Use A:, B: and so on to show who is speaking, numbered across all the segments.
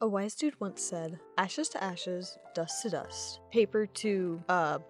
A: A wise dude once said, ashes to ashes, dust to dust, paper to,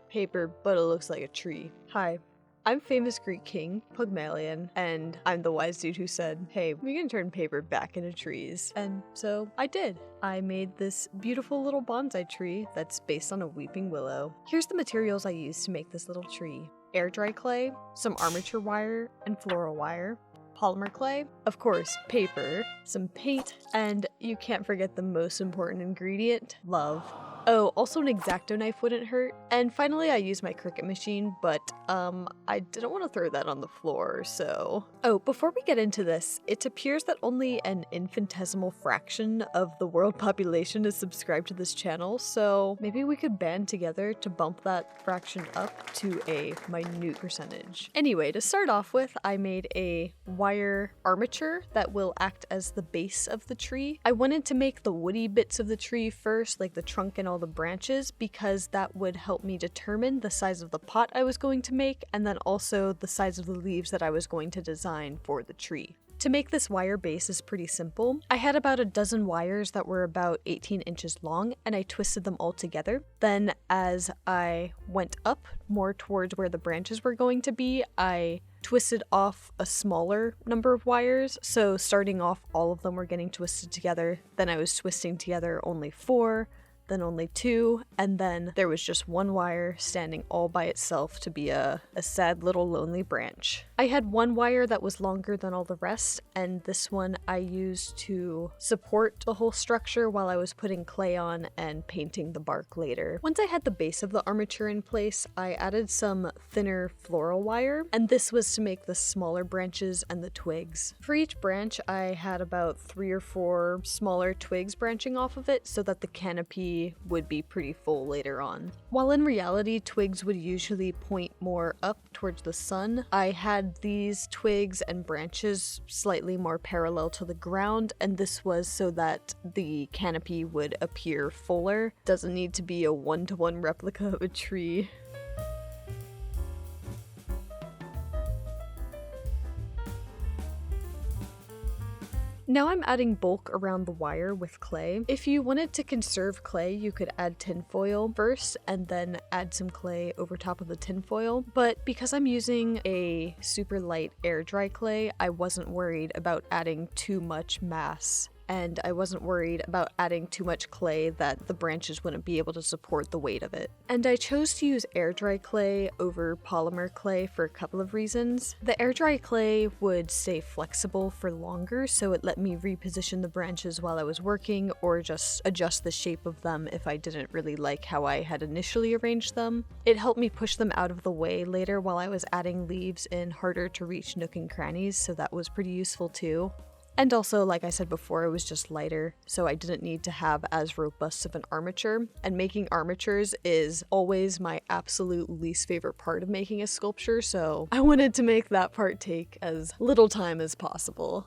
A: paper, but it looks like a tree. Hi, I'm famous Greek king, Pygmalion, and I'm the wise dude who said, hey, we can turn paper back into trees. And so I did. I made this beautiful little bonsai tree that's based on a weeping willow. Here's the materials I used to make this little tree. Air dry clay, some armature wire, and floral wire. Polymer clay, of course, paper, some paint, and you can't forget the most important ingredient, love. Oh, also an X-Acto knife wouldn't hurt. And finally I used my Cricut machine, but I didn't want to throw that on the floor, so... Oh, before we get into this, it appears that only an infinitesimal fraction of the world population is subscribed to this channel, so maybe we could band together to bump that fraction up to a minute percentage. Anyway, to start off with, I made a wire armature that will act as the base of the tree. I wanted to make the woody bits of the tree first, like the trunk and all the branches, because that would help me determine the size of the pot I was going to make, and then also the size of the leaves that I was going to design for the tree. To make this wire base is pretty simple. I had about a dozen wires that were about 18 inches long, and I twisted them all together. Then as I went up more towards where the branches were going to be, I twisted off a smaller number of wires. So starting off, all of them were getting twisted together. Then I was twisting together only 4, then only 2, and then there was just one wire standing all by itself to be a sad little lonely branch. I had one wire that was longer than all the rest, and this one I used to support the whole structure while I was putting clay on and painting the bark later. Once I had the base of the armature in place, I added some thinner floral wire, and this was to make the smaller branches and the twigs. For each branch, I had about 3 or 4 smaller twigs branching off of it so that the canopy would be pretty full later on. While in reality, twigs would usually point more up towards the sun, I had these twigs and branches slightly more parallel to the ground, and this was so that the canopy would appear fuller. Doesn't need to be a one-to-one replica of a tree. Now I'm adding bulk around the wire with clay. If you wanted to conserve clay, you could add tinfoil first and then add some clay over top of the tinfoil. But because I'm using a super light air dry clay, I wasn't worried about adding too much mass. And I wasn't worried about adding too much clay that the branches wouldn't be able to support the weight of it. And I chose to use air dry clay over polymer clay for a couple of reasons. The air dry clay would stay flexible for longer, so it let me reposition the branches while I was working or just adjust the shape of them if I didn't really like how I had initially arranged them. It helped me push them out of the way later while I was adding leaves in harder to reach nook and crannies, so that was pretty useful too. And also, like I said before, it was just lighter, so I didn't need to have as robust of an armature. And making armatures is always my absolute least favorite part of making a sculpture, so I wanted to make that part take as little time as possible.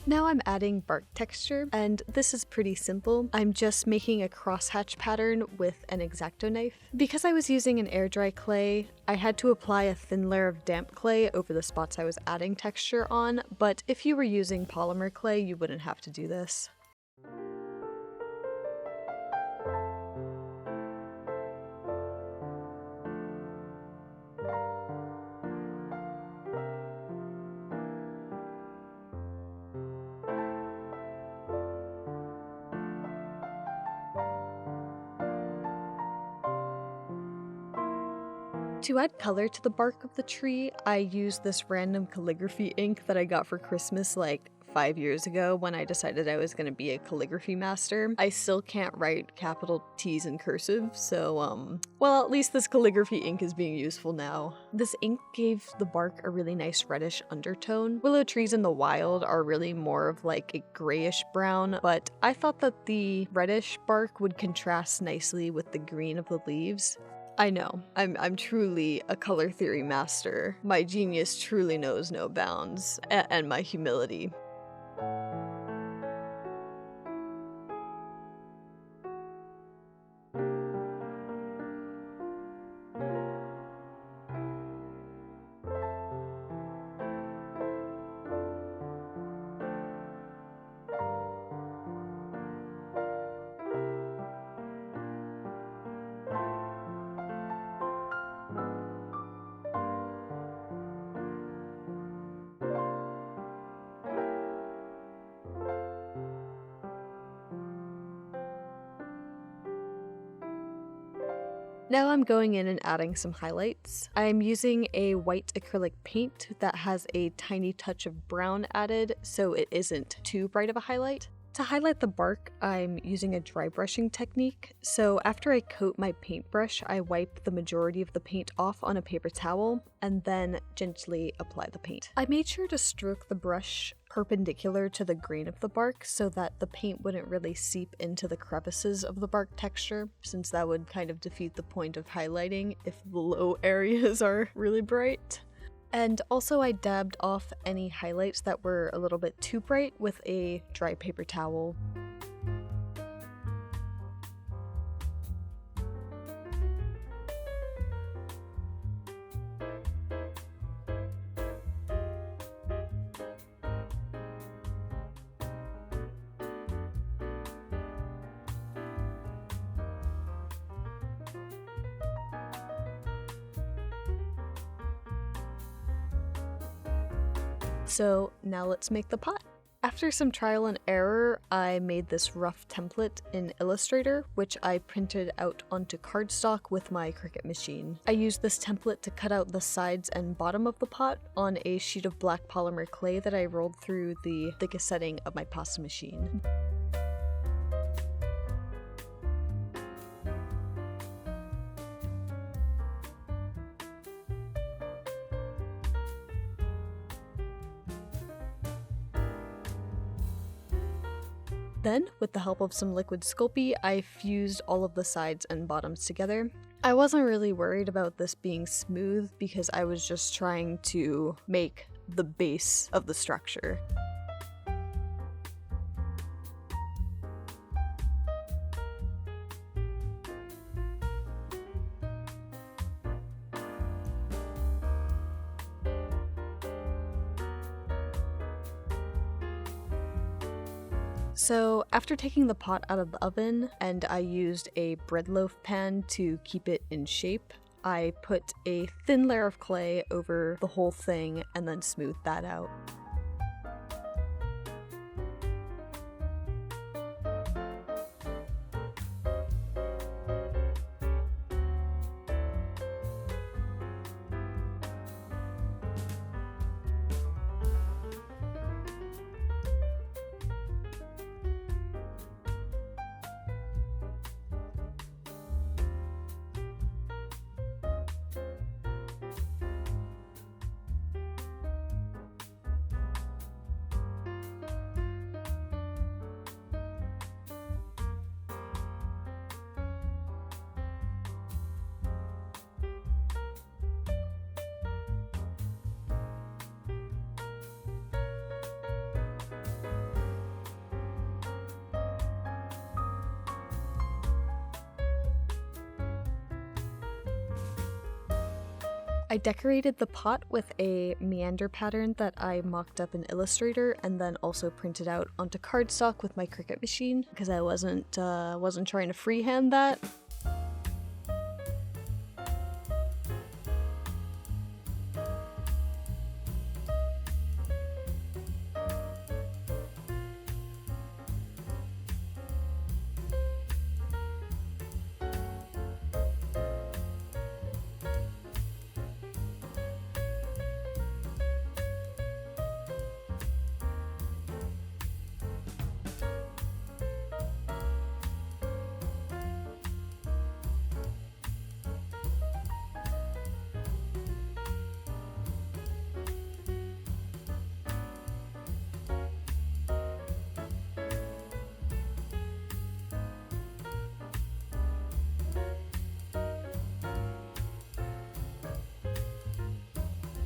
A: Now I'm adding bark texture, and this is pretty simple. I'm just making a crosshatch pattern with an X-Acto knife. Because I was using an air dry clay, I had to apply a thin layer of damp clay over the spots I was adding texture on, but if you were using polymer clay, you wouldn't have to do this. To add color to the bark of the tree, I used this random calligraphy ink that I got for Christmas like 5 years ago when I decided I was going to be a calligraphy master. I still can't write capital T's in cursive, so well, at least this calligraphy ink is being useful now. This ink gave the bark a really nice reddish undertone. Willow trees in the wild are really more of like a grayish brown, but I thought that the reddish bark would contrast nicely with the green of the leaves. I know, I'm truly a color theory master. My genius truly knows no bounds, and my humility. Now I'm going in and adding some highlights. I'm using a white acrylic paint that has a tiny touch of brown added, so it isn't too bright of a highlight. To highlight the bark, I'm using a dry brushing technique, so after I coat my paintbrush, I wipe the majority of the paint off on a paper towel, and then gently apply the paint. I made sure to stroke the brush perpendicular to the grain of the bark so that the paint wouldn't really seep into the crevices of the bark texture, since that would kind of defeat the point of highlighting if the low areas are really bright. And also I dabbed off any highlights that were a little bit too bright with a dry paper towel. So now let's make the pot. After some trial and error, I made this rough template in Illustrator, which I printed out onto cardstock with my Cricut machine. I used this template to cut out the sides and bottom of the pot on a sheet of black polymer clay that I rolled through the thickest setting of my pasta machine. Then, with the help of some liquid Sculpey, I fused all of the sides and bottoms together. I wasn't really worried about this being smooth because I was just trying to make the base of the structure. So after taking the pot out of the oven, and I used a bread loaf pan to keep it in shape, I put a thin layer of clay over the whole thing and then smoothed that out. I decorated the pot with a meander pattern that I mocked up in Illustrator and then also printed out onto cardstock with my Cricut machine because I wasn't trying to freehand that.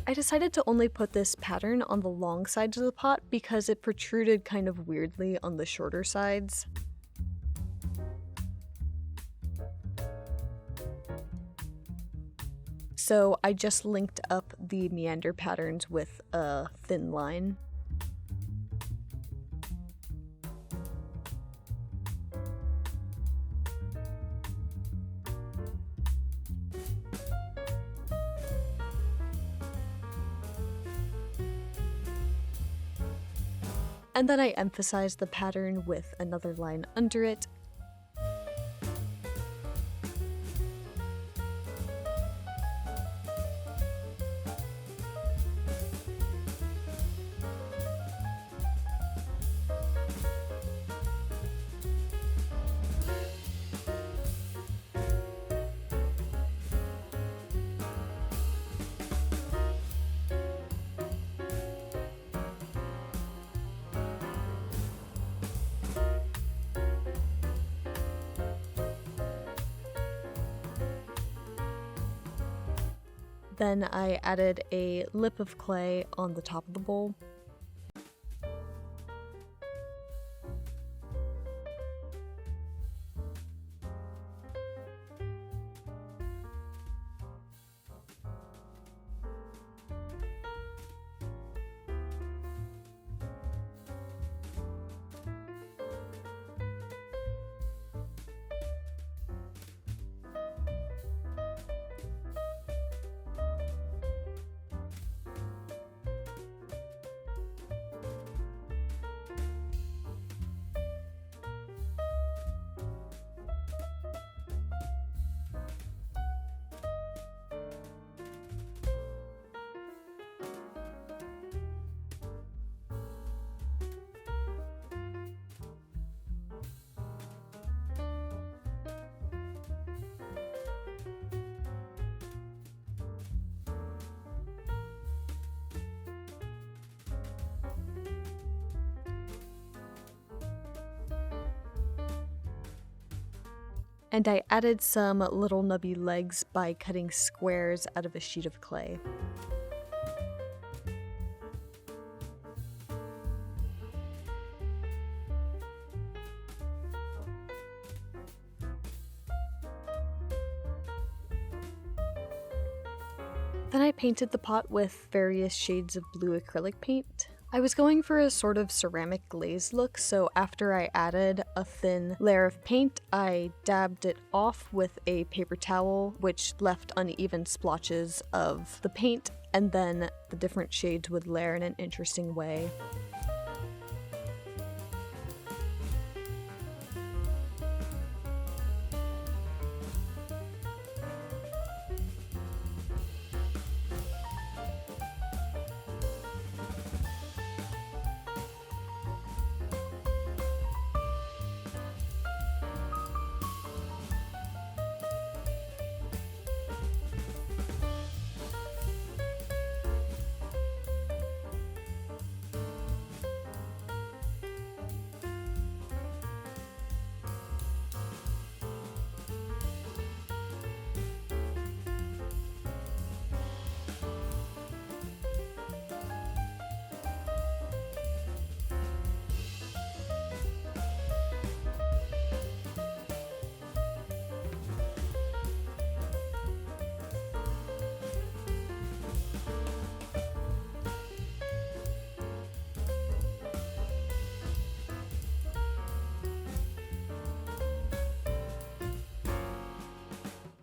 A: I decided to only put this pattern on the long sides of the pot because it protruded kind of weirdly on the shorter sides. So I just linked up the meander patterns with a thin line. And then I emphasized the pattern with another line under it. Then I added a lip of clay on the top of the bowl. And I added some little nubby legs by cutting squares out of a sheet of clay. Then I painted the pot with various shades of blue acrylic paint. I was going for a sort of ceramic glaze look, so after I added a thin layer of paint, I dabbed it off with a paper towel, which left uneven splotches of the paint, and then the different shades would layer in an interesting way.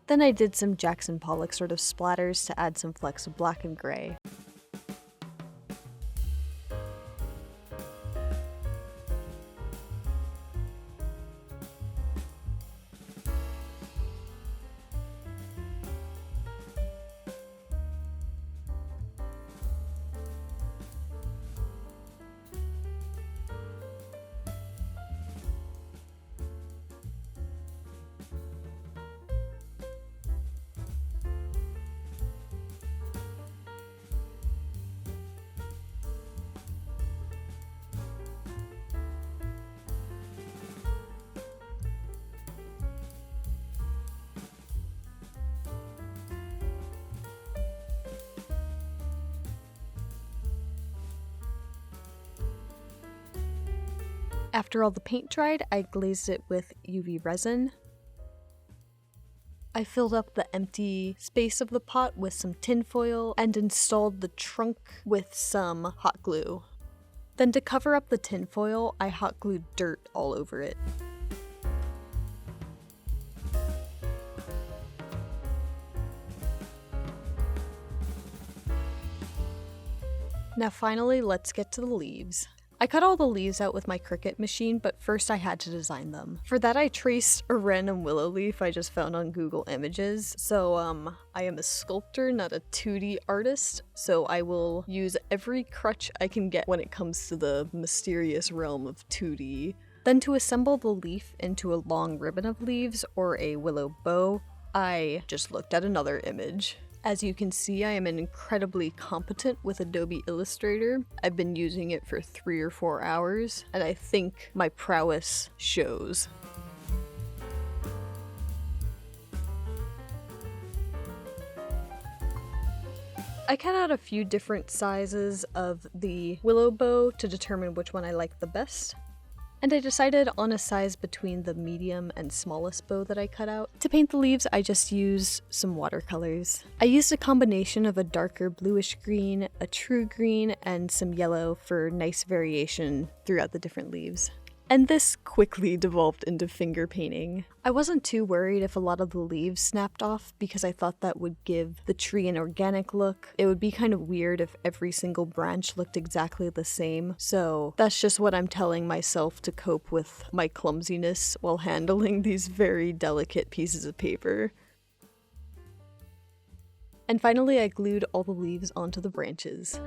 A: Then I did some Jackson Pollock sort of splatters to add some flecks of black and gray. After all the paint dried, I glazed it with UV resin. I filled up the empty space of the pot with some tin foil and installed the trunk with some hot glue. Then to cover up the tin foil, I hot glued dirt all over it. Now finally, let's get to the leaves. I cut all the leaves out with my Cricut machine, but first I had to design them. For that I traced a random willow leaf I just found on Google Images. So I am a sculptor, not a 2D artist, so I will use every crutch I can get when it comes to the mysterious realm of 2D. Then to assemble the leaf into a long ribbon of leaves or a willow bow, I just looked at another image. As you can see, I am incredibly competent with Adobe Illustrator. I've been using it for 3 or 4 hours, and I think my prowess shows. I cut out a few different sizes of the willow bow to determine which one I like the best. And I decided on a size between the medium and smallest bow that I cut out. To paint the leaves, I just used some watercolors. I used a combination of a darker bluish green, a true green, and some yellow for nice variation throughout the different leaves. And this quickly devolved into finger painting. I wasn't too worried if a lot of the leaves snapped off because I thought that would give the tree an organic look. It would be kind of weird if every single branch looked exactly the same, so that's just what I'm telling myself to cope with my clumsiness while handling these very delicate pieces of paper. And finally, I glued all the leaves onto the branches.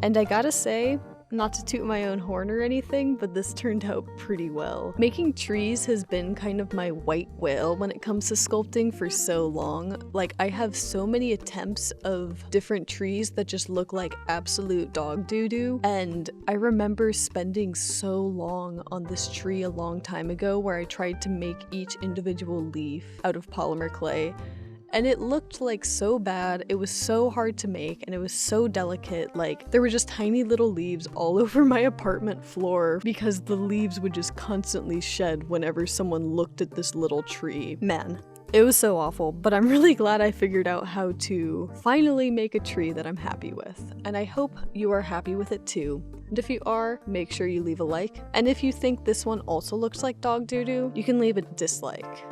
A: And I gotta say, not to toot my own horn or anything, but this turned out pretty well. Making trees has been kind of my white whale when it comes to sculpting for so long. Like, I have so many attempts of different trees that just look like absolute dog doo-doo, and I remember spending so long on this tree a long time ago where I tried to make each individual leaf out of polymer clay. And it looked like so bad, it was so hard to make, and it was so delicate. Like, there were just tiny little leaves all over my apartment floor because the leaves would just constantly shed whenever someone looked at this little tree. Man, it was so awful, but I'm really glad I figured out how to finally make a tree that I'm happy with. And I hope you are happy with it too. And if you are, make sure you leave a like. And if you think this one also looks like dog doo-doo, you can leave a dislike.